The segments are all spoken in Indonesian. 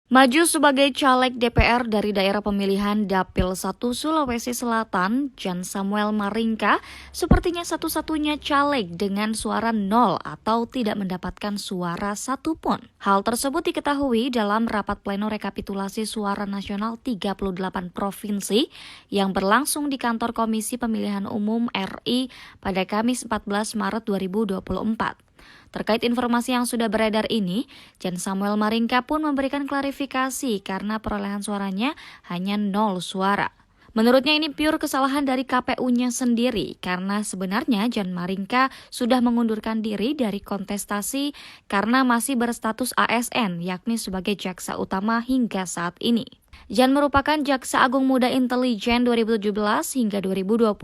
Maju sebagai caleg DPR dari daerah pemilihan Dapil 1 Sulawesi Selatan, Jan Samuel Maringka sepertinya satu-satunya caleg dengan suara nol atau tidak mendapatkan suara satupun. Hal tersebut diketahui dalam rapat pleno rekapitulasi suara nasional 38 provinsi yang berlangsung di kantor Komisi Pemilihan Umum RI pada Kamis 14 Maret 2024. Terkait informasi yang sudah beredar ini, Jan Samuel Maringka pun memberikan klarifikasi karena perolehan suaranya hanya 0 suara. Menurutnya ini pure kesalahan dari KPU-nya sendiri karena sebenarnya Jan Maringka sudah mengundurkan diri dari kontestasi karena masih berstatus ASN yakni sebagai jaksa utama hingga saat ini. Jan merupakan Jaksa Agung Muda Intelijen 2017 hingga 2020.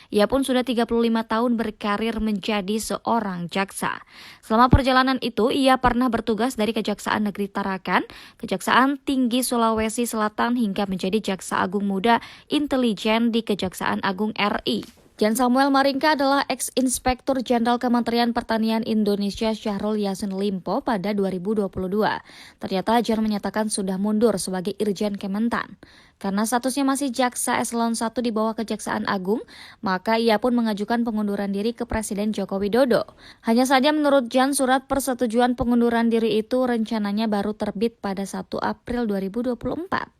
Ia pun sudah 35 tahun berkarir menjadi seorang jaksa. Selama perjalanan itu, ia pernah bertugas dari Kejaksaan Negeri Tarakan, Kejaksaan Tinggi Sulawesi Selatan hingga menjadi Jaksa Agung Muda Intelijen di Kejaksaan Agung RI. Jan Samuel Maringka adalah ex-inspektur Jenderal Kementerian Pertanian Indonesia Syahrul Yassin Limpo pada 2022. Ternyata Jan menyatakan sudah mundur sebagai Irjen Kementan. Karena statusnya masih jaksa eselon 1 di bawah Kejaksaan Agung, maka ia pun mengajukan pengunduran diri ke Presiden Joko Widodo. Hanya saja menurut Jan, surat persetujuan pengunduran diri itu rencananya baru terbit pada 1 April 2024.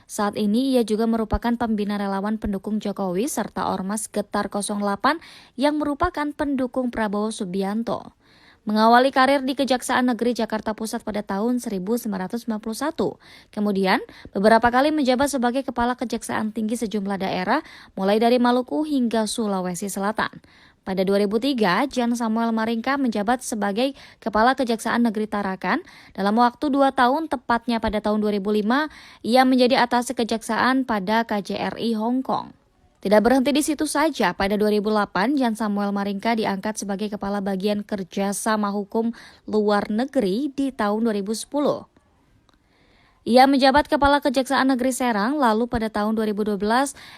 Saat ini ia juga merupakan pembina relawan pendukung Jokowi serta Ormas Getar 08 yang merupakan pendukung Prabowo Subianto. Mengawali karir di Kejaksaan Negeri Jakarta Pusat pada tahun 1991. Kemudian, beberapa kali menjabat sebagai Kepala Kejaksaan Tinggi sejumlah daerah, mulai dari Maluku hingga Sulawesi Selatan. Pada 2003, Jan Samuel Maringka menjabat sebagai Kepala Kejaksaan Negeri Tarakan. Dalam waktu 2 tahun, tepatnya pada tahun 2005, ia menjadi Atase Kejaksaan pada KJRI Hong Kong. Tidak berhenti di situ saja, pada 2008, Jan Samuel Maringka diangkat sebagai Kepala Bagian Kerjasama Hukum Luar Negeri di tahun 2010. Ia menjabat Kepala Kejaksaan Negeri Serang, lalu pada tahun 2012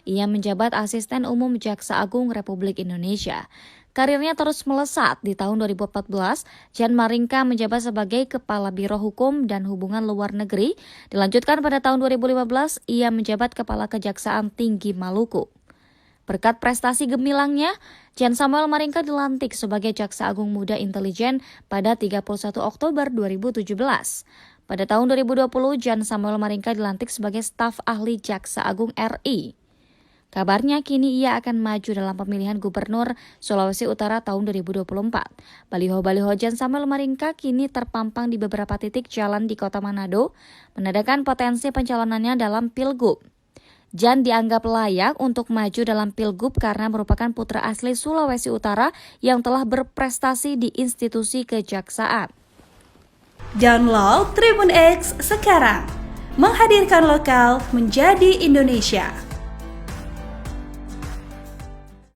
ia menjabat Asisten Umum Jaksa Agung Republik Indonesia. Karirnya terus melesat. Di tahun 2014, Jan Maringka menjabat sebagai Kepala Biro Hukum dan Hubungan Luar Negeri. Dilanjutkan pada tahun 2015, ia menjabat Kepala Kejaksaan Tinggi Maluku. Berkat prestasi gemilangnya, Jan Samuel Maringka dilantik sebagai Jaksa Agung Muda Intelijen pada 31 Oktober 2017. Pada tahun 2020, Jan Samuel Maringka dilantik sebagai staf ahli Jaksa Agung RI. Kabarnya kini ia akan maju dalam pemilihan Gubernur Sulawesi Utara tahun 2024. Baliho-baliho Jan Samuel Maringka kini terpampang di beberapa titik jalan di Kota Manado, menandakan potensi pencalonannya dalam Pilgub. Jan dianggap layak untuk maju dalam Pilgub karena merupakan putra asli Sulawesi Utara yang telah berprestasi di institusi kejaksaan. Download Tribun X sekarang, menghadirkan lokal menjadi Indonesia.